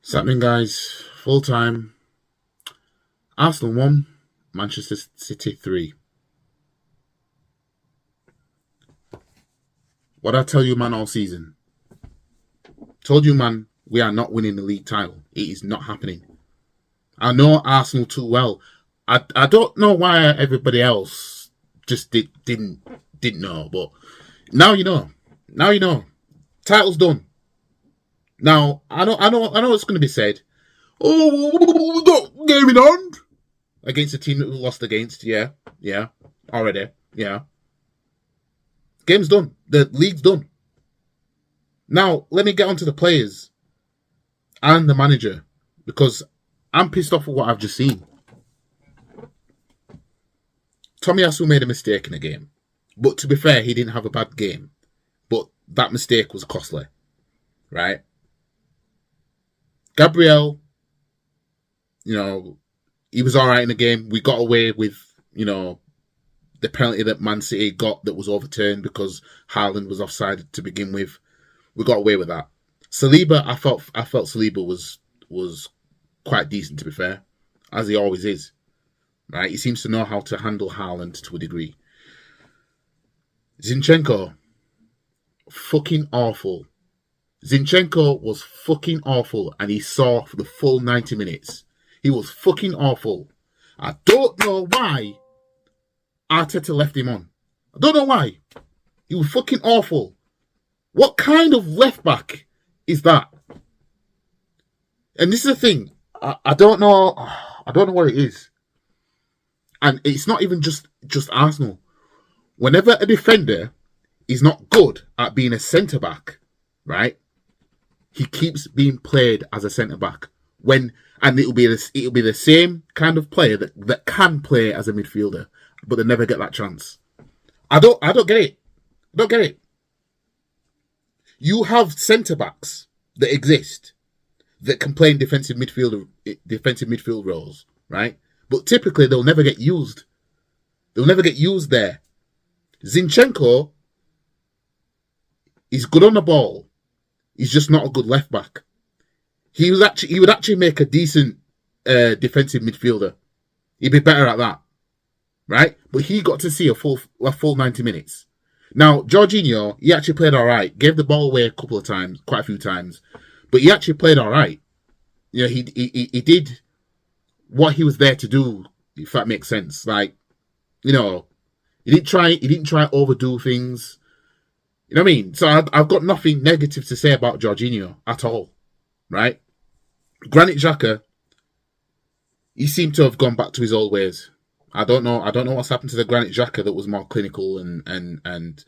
What's happening, guys? Full time. Arsenal 1, Manchester City 3. What I tell you, man, all season. Told you, man, we are not winning the league title. It is not happening. I know Arsenal too well. I don't know why everybody else just didn't know, but now you know. Now you know. Title's done. Now I know what's going to be said. Oh, we got game in hand against a team that we lost against. Yeah, already. Yeah, game's done. The league's done. Now let me get on to the players and the manager because I'm pissed off with what I've just seen. Tomiyasu made a mistake in the game, but to be fair, he didn't have a bad game. But that mistake was costly, right? Gabriel, he was all right in the game. We got away with, the penalty that Man City got that was overturned because Haaland was offside to begin with. We got away with that. Saliba, I felt Saliba was quite decent, to be fair, as he always is. Right? He seems to know how to handle Haaland to a degree. Zinchenko, fucking awful. Zinchenko was fucking awful, and he saw for the full 90 minutes. He was fucking awful. I don't know why Arteta left him on. I don't know why. He was fucking awful. What kind of left back is that? And this is the thing. I don't know. I don't know what it is. And it's not even just Arsenal. Whenever a defender is not good at being a centre back, right? He keeps being played as a centre back and it'll be the same kind of player that can play as a midfielder, but they never get that chance. I don't get it. I don't get it. You have centre backs that exist that can play in defensive midfield roles, right? But typically they'll never get used. They'll never get used there. Zinchenko is good on the ball. He's just not a good left back. He would actually make a decent defensive midfielder. He'd be better at that, right? But he got to see a full 90 minutes. Now Jorginho, he actually played all right. Gave the ball away quite a few times, but he actually played all right. He did what he was there to do. If that makes sense, like he didn't try overdo things. You know what I mean? So I've got nothing negative to say about Jorginho at all, right? Granit Xhaka, he seemed to have gone back to his old ways. I don't know what's happened to the Granit Xhaka that was more clinical and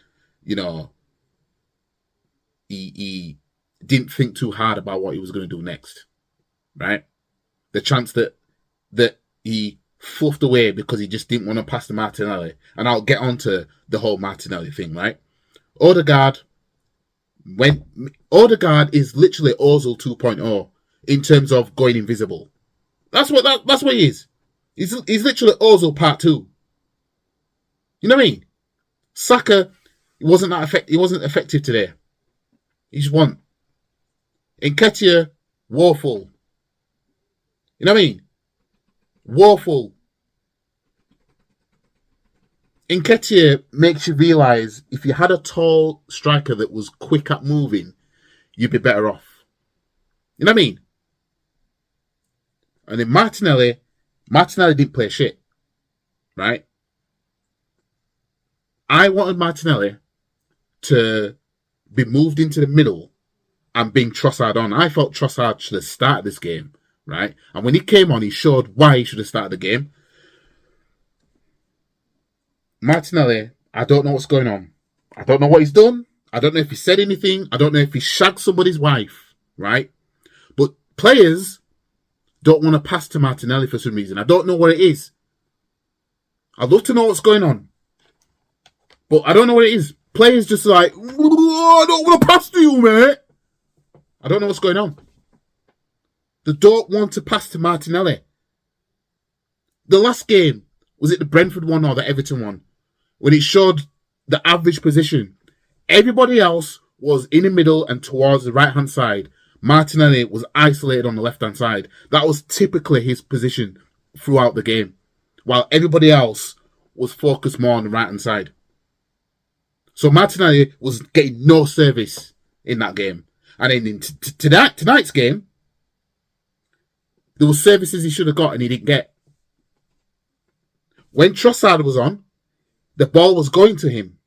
he didn't think too hard about what he was going to do next, right? The chance that he fluffed away because he just didn't want to pass to Martinelli, and I'll get onto the whole Martinelli thing, right? Odegaard is literally Ozil 2.0 in terms of going invisible. That's what he is. He's literally Ozil part 2. You know what I mean? Saka, he wasn't effective today. He just won. Nketiah, woeful. You know what I mean? Woeful. Nketiah makes you realise if you had a tall striker that was quick at moving, you'd be better off. You know what I mean? And then Martinelli didn't play shit. Right? I wanted Martinelli to be moved into the middle and bring Trossard on. I thought Trossard should have started this game. Right? And when he came on, he showed why he should have started the game. Martinelli, I don't know what's going on. I don't know what he's done. I don't know if he said anything. I don't know if he shagged somebody's wife, right? But players don't want to pass to Martinelli for some reason. I don't know what it is. I'd love to know what's going on. But I don't know what it is. Players just like, oh, I don't want to pass to you, mate. I don't know what's going on. They don't want to pass to Martinelli. The last game, was it the Brentford one or the Everton one? When it showed the average position, everybody else was in the middle and towards the right-hand side. Martinelli was isolated on the left-hand side. That was typically his position throughout the game, while everybody else was focused more on the right-hand side. So Martinelli was getting no service in that game. And then in tonight's game, there were services he should have got and he didn't get. When Trossard was on, the ball was going to him.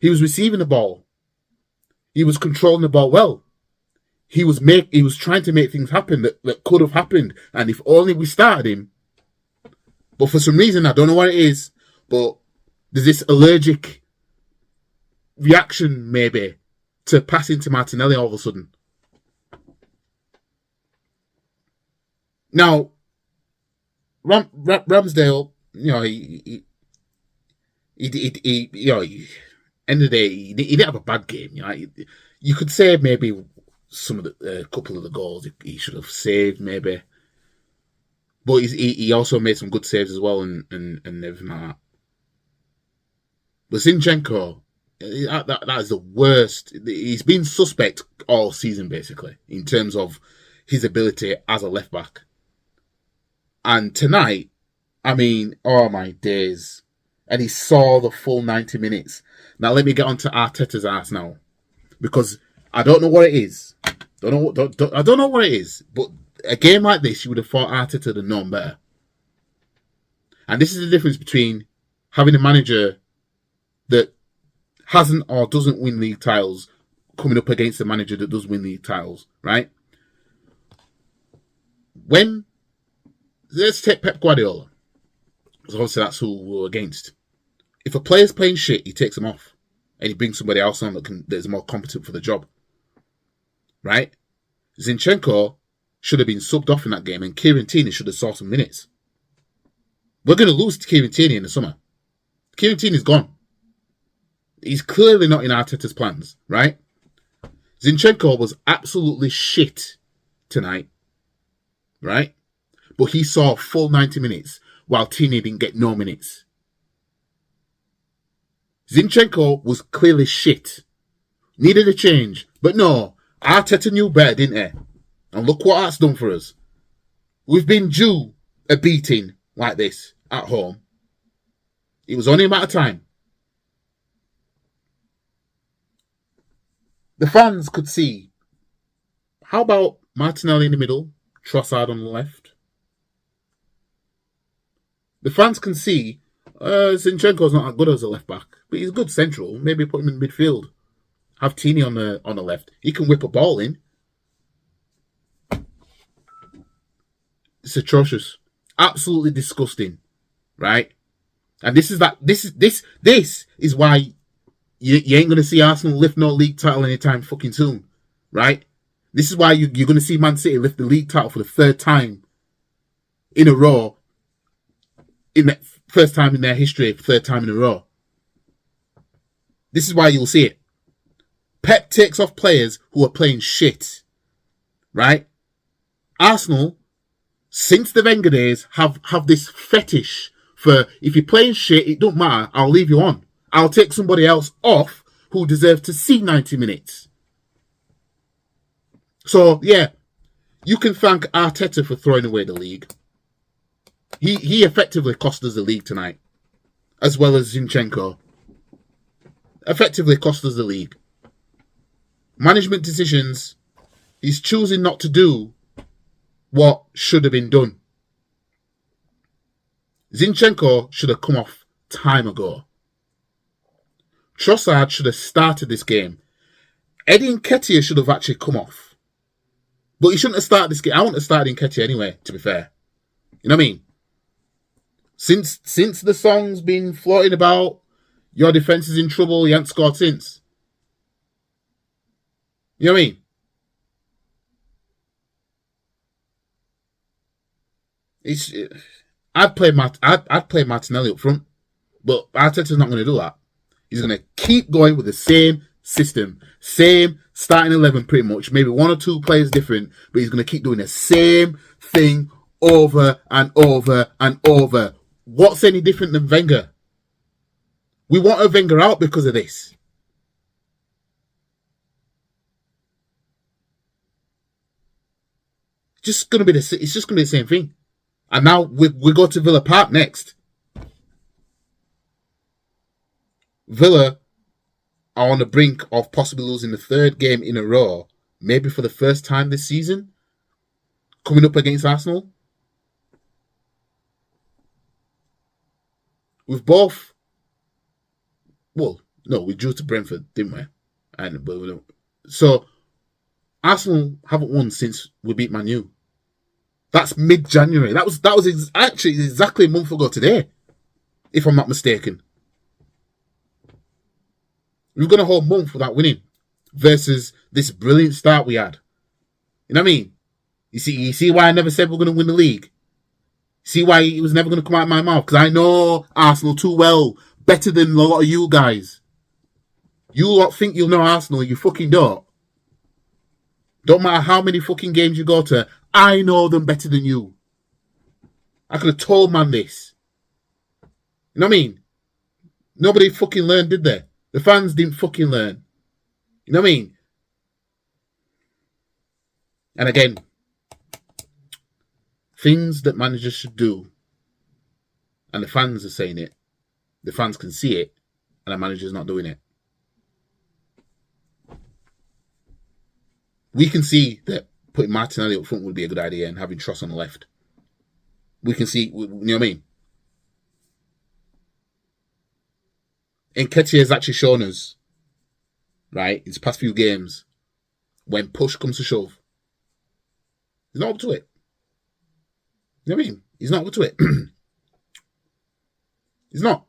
He was receiving the ball. He was controlling the ball well. He was trying to make things happen that could have happened. And if only we started him. But for some reason, I don't know what it is, but there's this allergic reaction maybe to passing to Martinelli all of a sudden. Now, Ramsdale, end of the day, he didn't have a bad game. You could say maybe some of a couple of the goals he should have saved, maybe. But he also made some good saves as well and everything like that. But Zinchenko, that is the worst. He's been suspect all season, basically, in terms of his ability as a left-back. And tonight, I mean, oh my days. And he saw the full 90 minutes. Now let me get onto Arteta's ass now. Because I don't know what it is. I don't know what it is. But a game like this, you would have thought Arteta would have known better. And this is the difference between having a manager that hasn't or doesn't win league titles coming up against a manager that does win league titles, right? Let's take Pep Guardiola. Because obviously that's who we're against. If a player's playing shit, he takes them off. And he brings somebody else on that is more competent for the job. Right? Zinchenko should have been subbed off in that game and Kieran Tierney should have saw some minutes. We're going to lose to Kieran Tierney in the summer. Kieran Tierney's gone. He's clearly not in Arteta's plans, right? Zinchenko was absolutely shit tonight, right? But he saw a full 90 minutes while Tierney didn't get no minutes. Zinchenko was clearly shit. Needed a change. But no, Arteta knew better, didn't he? And look what that's done for us. We've been due a beating like this at home. It was only a matter of time. The fans could see. How about Martinelli in the middle, Trossard on the left? The fans can see Zinchenko's not that good as a left back, but he's good central. Maybe put him in midfield. Have Tierney on the left. He can whip a ball in. It's atrocious, absolutely disgusting, right? And this is why you ain't gonna see Arsenal lift no league title anytime fucking soon, right? This is why you're gonna see Man City lift the league title for the third time in a row. In the first time in their history, third time in a row. This is why you'll see it. Pep takes off players who are playing shit, right? Arsenal, since the Wenger days, have this fetish for if you're playing shit, it don't matter. I'll leave you on. I'll take somebody else off who deserves to see 90 minutes. So, yeah, you can thank Arteta for throwing away the league. He effectively cost us the league tonight, as well as Zinchenko. Effectively cost us the league. Management decisions, he's choosing not to do what should have been done. Zinchenko should have come off time ago. Trossard should have started this game. Eddie Nketiah should have actually come off. But he shouldn't have started this game. I wouldn't have started Nketiah anyway, to be fair. You know what I mean? Since the song's been floating about, your defence is in trouble, you haven't scored since. You know what I mean? I'd play Martinelli up front, but Arteta's not going to do that. He's going to keep going with the same system, same starting 11 pretty much, maybe one or two players different, but he's going to keep doing the same thing over and over and over. What's any different than Wenger? We want a Wenger out because of this. just going to be the same thing. And now we go to Villa Park next. Villa are on the brink of possibly losing the third game in a row, maybe for the first time this season, coming up against Arsenal. We've both, well, no, we drew to Brentford, didn't we? So Arsenal haven't won since we beat Man U. That's mid-January. That was actually exactly a month ago today, if I'm not mistaken. We've got a whole month without winning versus this brilliant start we had. You know what I mean? You see why I never said we're going to win the league? See why it was never going to come out of my mouth? Because I know Arsenal too well, better than a lot of you guys. You lot think you'll know Arsenal, you fucking don't. Don't matter how many fucking games you go to, I know them better than you. I could have told man this. You know what I mean? Nobody fucking learned, did they? The fans didn't fucking learn. You know what I mean? And again, things that managers should do, and the fans are saying it, the fans can see it, and the manager's not doing it. We can see that putting Martinelli up front would be a good idea and having Tross on the left. We can see, you know what I mean? Nketiah has actually shown us, right, in his past few games, when push comes to shove, he's not up to it. You know what I mean? He's not up to it. He's not.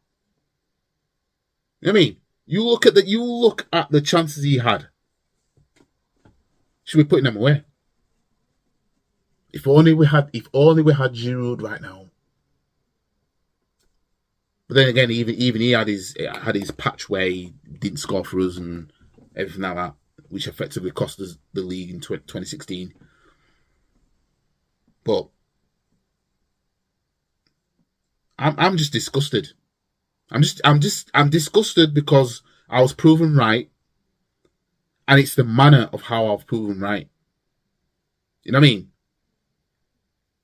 You know what I mean? You look at the chances he had. Should we putting them away? If only we had Giroud right now. But then again, even he had his patch where he didn't score for us and everything like that, which effectively cost us the league in 2016. But I'm just disgusted. I'm disgusted because I was proven right, and it's the manner of how I've proven right. You know what I mean?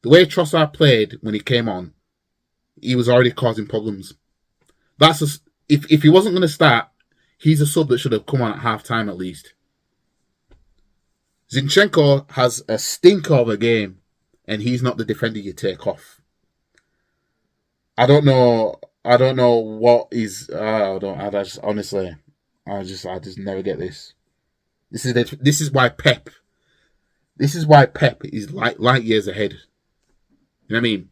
The way Trossard played when he came on, he was already causing problems. If he wasn't going to start, he's a sub that should have come on at half time at least. Zinchenko has a stinker of a game, and he's not the defender you take off. I don't know what is. I just never get this. This is why Pep. This is why Pep is light years ahead. You know what I mean?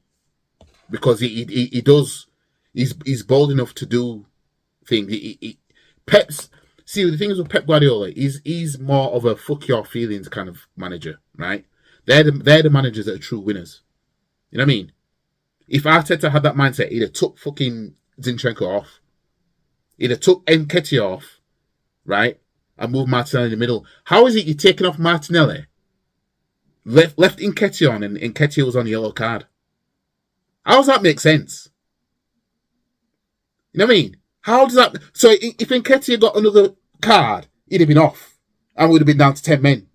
Because he does. He's bold enough to do things. Pep's. See, the thing is with Pep Guardiola, he's more of a fuck your feelings kind of manager, right? They're the managers that are true winners. You know what I mean? If Arteta had that mindset, he'd have took fucking Zinchenko off. He'd have took Nketiah off, right? And moved Martinelli in the middle. How is it you're taking off Martinelli? Left Nketiah on and Nketiah was on a yellow card. How does that make sense? You know what I mean? How does that... So if Nketiah got another card, he'd have been off. And would have been down to 10 men.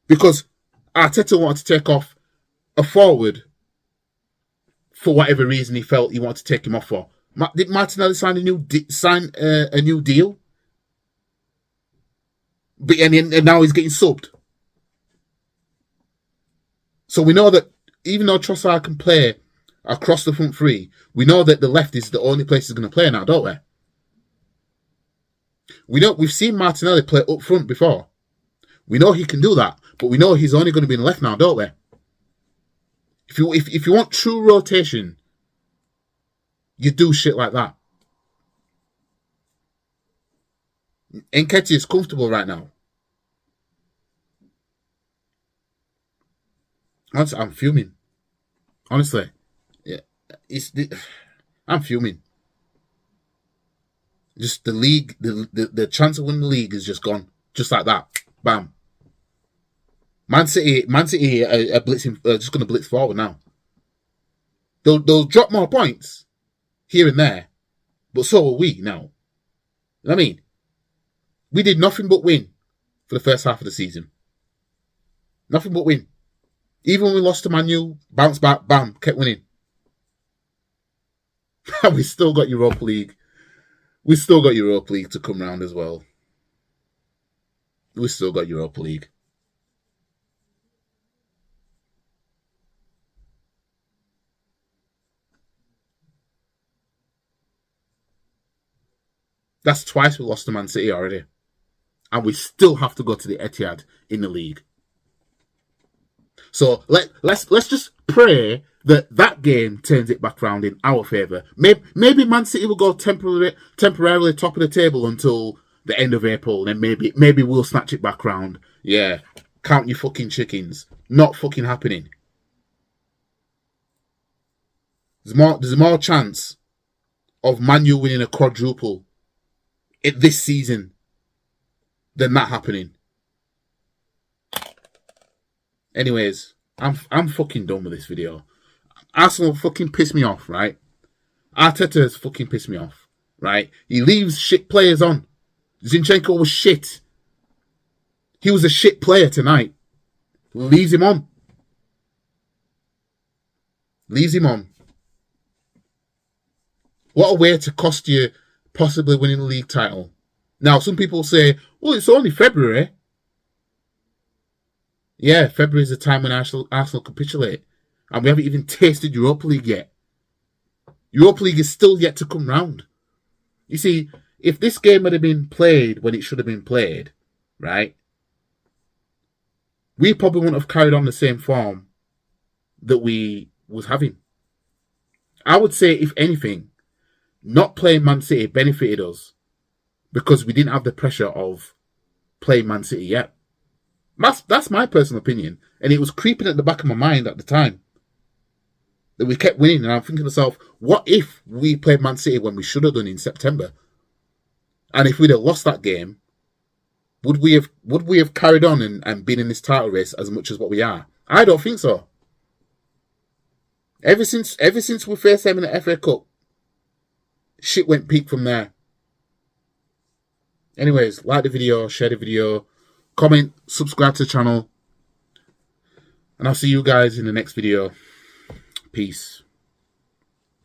Because Arteta wanted to take off a forward for whatever reason he felt he wanted to take him off for. Did Martinelli sign a new deal? And now he's getting subbed. So we know that even though Trossard can play across the front three, we know that the left is the only place he's going to play now, don't we? We've seen Martinelli play up front before. We know he can do that, but we know he's only going to be in the left now, don't we? If you want true rotation, you do shit like that. Nketiah is comfortable right now. I'm fuming. Honestly, yeah, I'm fuming. Just the league, the chance of winning the league is just gone, just like that. Bam. Man City are blitzing, just going to blitz forward now. They'll drop more points here and there, but so will we now. You know what I mean? We did nothing but win for the first half of the season. Nothing but win. Even when we lost to Man U, bounce back, bam, kept winning. And we still got Europa League. We still got Europa League to come round as well. We still got Europa League. That's twice we lost to Man City already. And we still have to go to the Etihad in the league. So let's just pray that game turns it back round in our favour. Maybe Man City will go temporarily top of the table until the end of April, and then maybe we'll snatch it back round. Yeah, count your fucking chickens. Not fucking happening. There's more chance of Man U winning a quadruple this season than that happening. Anyways, I'm fucking done with this video. Arsenal fucking pissed me off, right? Arteta has fucking pissed me off, right? He leaves shit players on. Zinchenko was shit. He was a shit player tonight. Leaves him on. Leaves him on. What a way to cost you possibly winning the league title. Now, some people say, well, it's only February. Yeah, February is the time when Arsenal capitulate. And we haven't even tasted Europa League yet. Europa League is still yet to come round. You see, if this game had been played when it should have been played, right, we probably wouldn't have carried on the same form that we was having. I would say, if anything, not playing Man City benefited us because we didn't have the pressure of playing Man City yet. That's my personal opinion. And it was creeping at the back of my mind at the time that we kept winning. And I'm thinking to myself, what if we played Man City when we should have done in September? And if we'd have lost that game, would we have carried on and been in this title race as much as what we are? I don't think so. Ever since we faced them in the FA Cup, shit went peak from there. Anyways, like the video, share the video, comment, subscribe to the channel, and I'll see you guys in the next video. Peace.